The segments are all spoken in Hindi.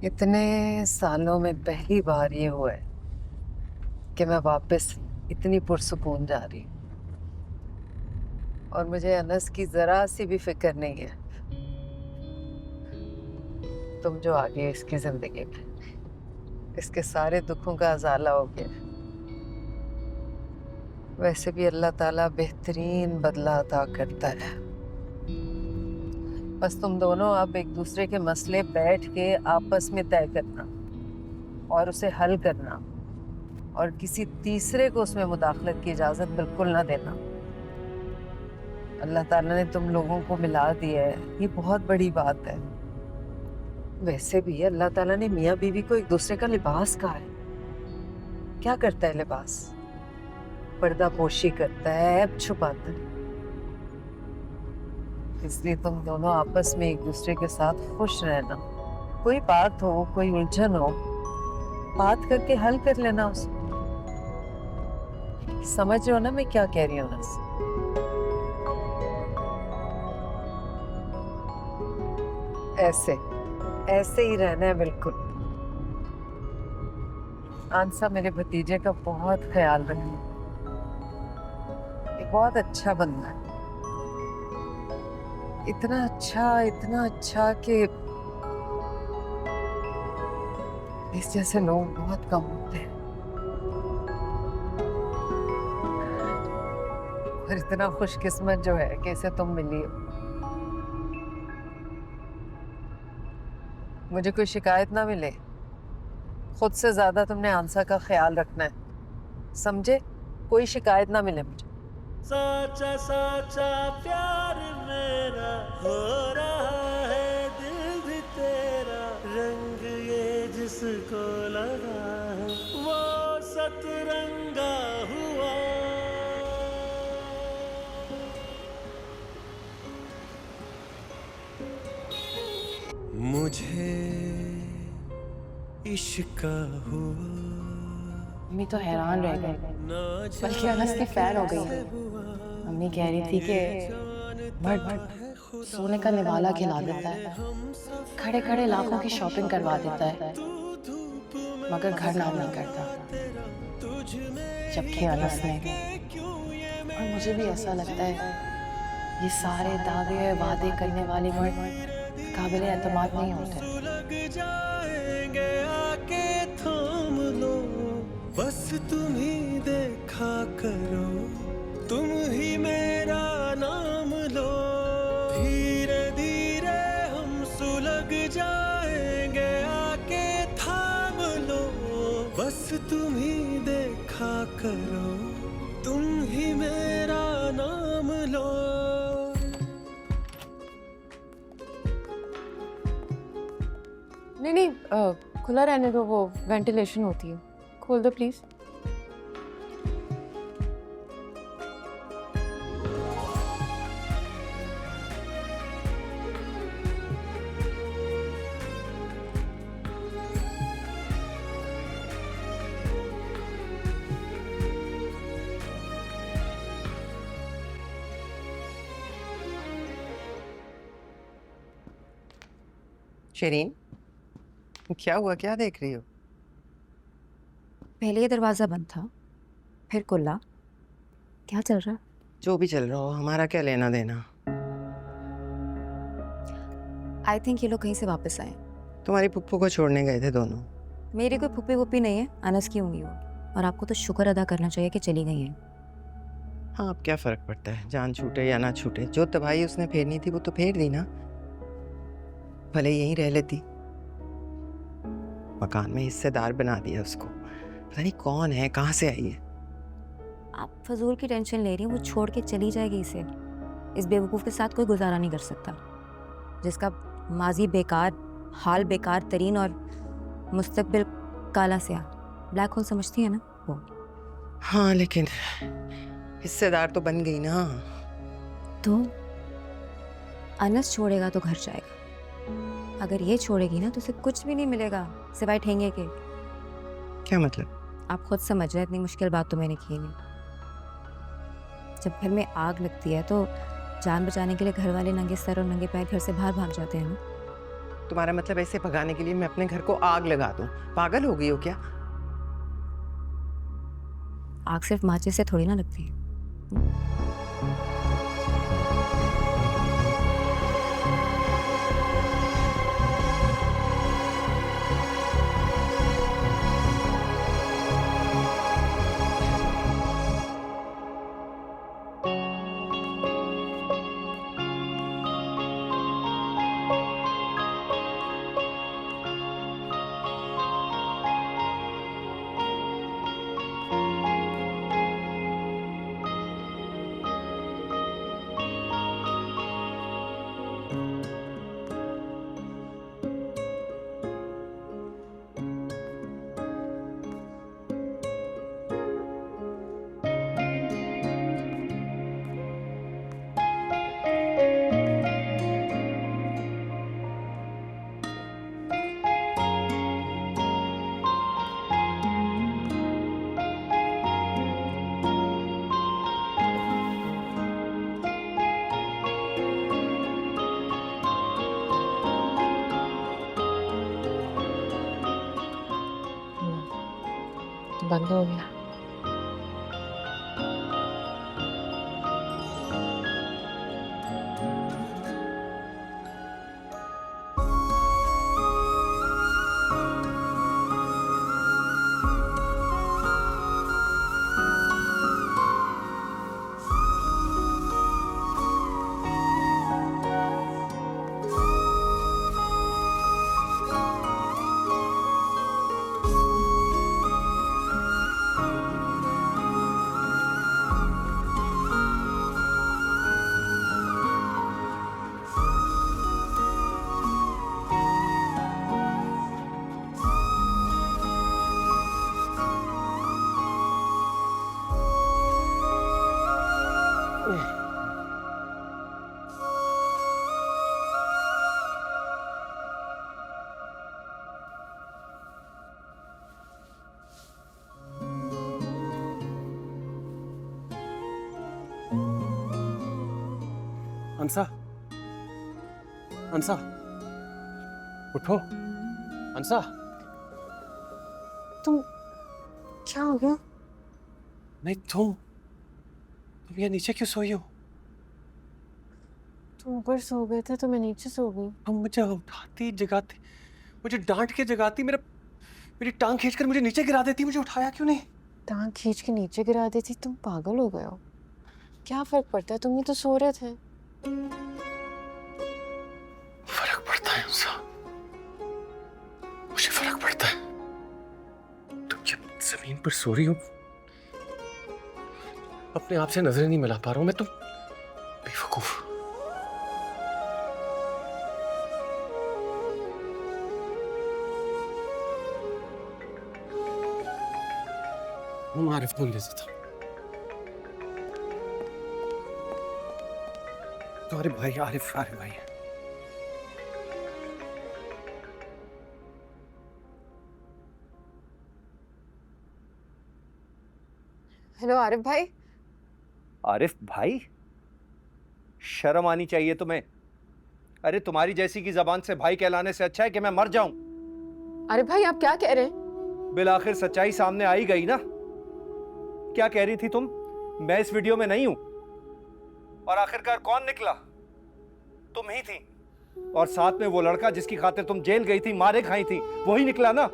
इतने सालों में पहली बार ये हुआ है कि मैं वापस इतनी पुरसुकून जा रही हूँ। और मुझे अनस की जरा सी भी फिक्र नहीं है। तुम जो आ गए इसकी जिंदगी में, इसके सारे दुखों का अजाला हो गया। वैसे भी अल्लाह ताला बेहतरीन बदला अता करता है। बस तुम दोनों अब एक दूसरे के मसले बैठ के आपस में तय करना और उसे हल करना, और किसी तीसरे को उसमें मुदाखलत की इजाजत बिल्कुल ना देना। अल्लाह ताला ने तुम लोगों को मिला दिया है, ये बहुत बड़ी बात है। वैसे भी अल्लाह ताला ने मियाँ बीवी को एक दूसरे का लिबास कहा है। क्या करता है लिबास? पर्दा पोशी करता है, ऐब छुपाता है। इसलिए तुम दोनों आपस में एक दूसरे के साथ खुश रहना। कोई बात हो, कोई उलझन हो, बात करके हल कर लेना उसे। समझ रहे हो ना मैं क्या कह रही हूँ? ऐसे ऐसे ही रहना है बिल्कुल। आंसा मेरे भतीजे का बहुत ख्याल रखना। ये बहुत अच्छा बंदा है। इतना अच्छा कि इस जैसे लोग बहुत कम होते हैं। और इतना खुशकिस्मत जो है कि इसे तुम मिली हो। मुझे कोई शिकायत ना मिले। खुद से ज्यादा तुमने आंसा का ख्याल रखना है, समझे? कोई शिकायत ना मिले मुझे। साचा साचा प्यार मेरा हो रहा है, दिल भी तेरा, रंग ये जिसको लगा है वो सतरंगा हुआ। मुझे इश्क हुआ। मम्मी तो हैरान रह गई, बल्कि अनस की फैन हो गई। मम्मी कह रही थी कि मर्द सोने का निवाला खिला देता है, खड़े खड़े लाखों की शॉपिंग करवा देता है, मगर घर नाम नहीं करता। जबकि अनस ने, और मुझे भी ऐसा लगता है, ये सारे दावे और वादे करने वाले मर्द काबिले एतमाद नहीं होते। बस तुम ही देखा करो, तुम ही मेरा नाम लो, धीरे धीरे हम सुलग जाएंगे, आके थाम लो। बस तुम ही देखा करो, तुम ही मेरा नाम लो। नहीं खुला रहने दो, वो वेंटिलेशन होती है। खोल दो प्लीज। शरीन, क्या हुआ? क्या देख रही हो? पहले ये दरवाजा बंद था, फिर खुला। क्या चल रहा है? जो भी चल रहा हो, हमारा क्या लेना देना। आई थिंक ये लोग कहीं से वापस आए। तुम्हारी पुप्पू को छोड़ने गए थे दोनों। मेरी कोई फुप्पी वुप्पी नहीं है, अनस की होंगी वो। और आपको तो शुक्र अदा करना चाहिए कि चली गई हैं। हाँ, अब क्या फर्क पड़ता है, जान छूटे या ना छूटे। जो तबाही उसने फेरनी थी वो तो फेर दी ना। भले यहीं रह लेती, मकान में हिस्सेदार बना दिया उसको। पता नहीं कौन है, कहाँ से आई है। आप फजूल की टेंशन ले रही हैं। वो छोड़ के चली जाएगी इसे। इस बेवकूफ़ के साथ कोई गुजारा नहीं कर सकता, जिसका माजी बेकार, हाल बेकार तरीन और मुस्तकबिल काला स्याह। ब्लैक होल समझती है ना वो। हाँ, लेकिन हिस्सेदार तो बन गई ना। तो अनस छोड़ेगा तो घर जाएगा। अगर ये छोड़ेगी ना तो उसे कुछ भी नहीं मिलेगा सिवाय ठेंगे के। क्या मतलब? आप खुद समझ रहे हैं, इतनी मुश्किल बात तो मैंने की नहीं। जब घर में आग लगती है तो जान बचाने के लिए घर वाले नंगे सर और नंगे पैर घर से बाहर भाग जाते हैं ना। तुम्हारा मतलब ऐसे भगाने के लिए मैं अपने घर को आग लगा दूं? पागल हो गई हो क्या? आग सिर्फ माचिस से थोड़ी ना लगती है। बंद हो गया। अंसा, अंसा, उठो। अंसा, तुम क्या हो गया? नहीं तुम यहाँ नीचे क्यों सोई हो? तुम ऊपर सो गए थे तो मैं नीचे सो गई। तुम मुझे उठाती जगाती, मुझे डांट के जगाती, मेरी टांग खींचकर मुझे नीचे गिरा देती, मुझे उठाया क्यों नहीं? टांग खींच के नीचे गिरा दी थी? तुम पागल हो गए हो? क्या फर्क पड़ता है, तुम ही तो सो रहे थे। फर्क पड़ता है अंसा, मुझे फर्क पड़ता है। तुम जब जमीन पर सो रही हो, अपने आप से नजरें नहीं मिला पा रहा हूं मैं। तुम बेवकूफ। आरिफ बोल देता था। तो आरिफ भाई, आरिफ भाई। हेलो आरिफ भाई। आरिफ भाई, शर्म आनी चाहिए तुम्हें। अरे तुम्हारी जैसी की जबान से भाई कहलाने से अच्छा है कि मैं मर जाऊं। आरिफ भाई आप क्या कह रहे हैं? बिलाखिर सच्चाई सामने आई गई ना। क्या कह रही थी तुम? मैं इस वीडियो में नहीं हूं। और आखिरकार कौन निकला? तुम ही थी। और साथ में वो लड़का जिसकी खातिर तुम जेल गई थी, मारे खाई थी, वही निकला ना।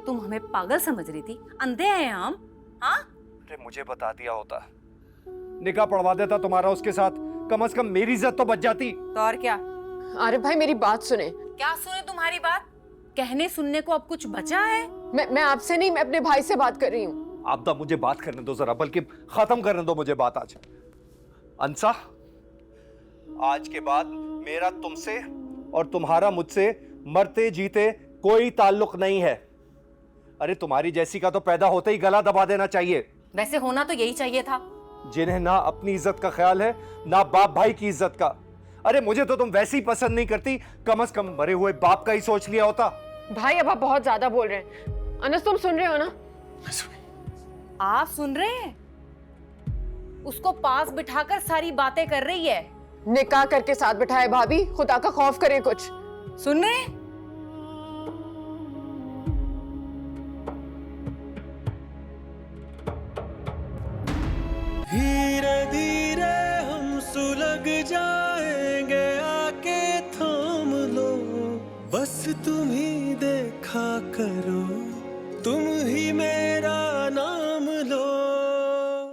तुम हमें पागल समझ रही थी? अंधे हैं हम? हाँ? अरे मुझे बता दिया होता, निकाह पढ़वा देता तुम्हारा उसके साथ, कम से कम मेरी इज्जत तो बच जाती। तो और क्या? आरिफ भाई मेरी बात सुने। क्या सुने तुम्हारी बात? कहने सुनने को अब कुछ बचा है? मैं आपसे नहीं, मैं अपने भाई से बात कर रही हूँ। आपदा मुझे बात करने दो जरा, बल्कि खत्म करने दो मुझे बात आज। अंसा, आज के बाद मेरा तुमसे और तुम्हारा मुझसे मरते जीते कोई ताल्लुक नहीं है। अरे तुम्हारी जैसी का तो पैदा होते ही गला दबा देना चाहिए। वैसे होना तो यही चाहिए था। जिन्हें ना अपनी इज्जत का ख्याल है, ना बाप भाई की इज्जत का। अरे मुझे तो तुम वैसे ही पसंद नहीं करती, कम से कम मरे हुए बाप का ही सोच लिया होता। भाई अब आप बहुत ज्यादा बोल रहे हैं। अनस तुम सुन रहे हो ना? आप सुन रहे हैं? उसको पास बिठाकर सारी बातें कर रही है। निकाह करके साथ बिठाए भाभी, खुदा का खौफ करे कुछ। सुन रहे हैं? लग जाएंगे आके थाम लो, बस तुम ही देखा करो, तुम ही मेरे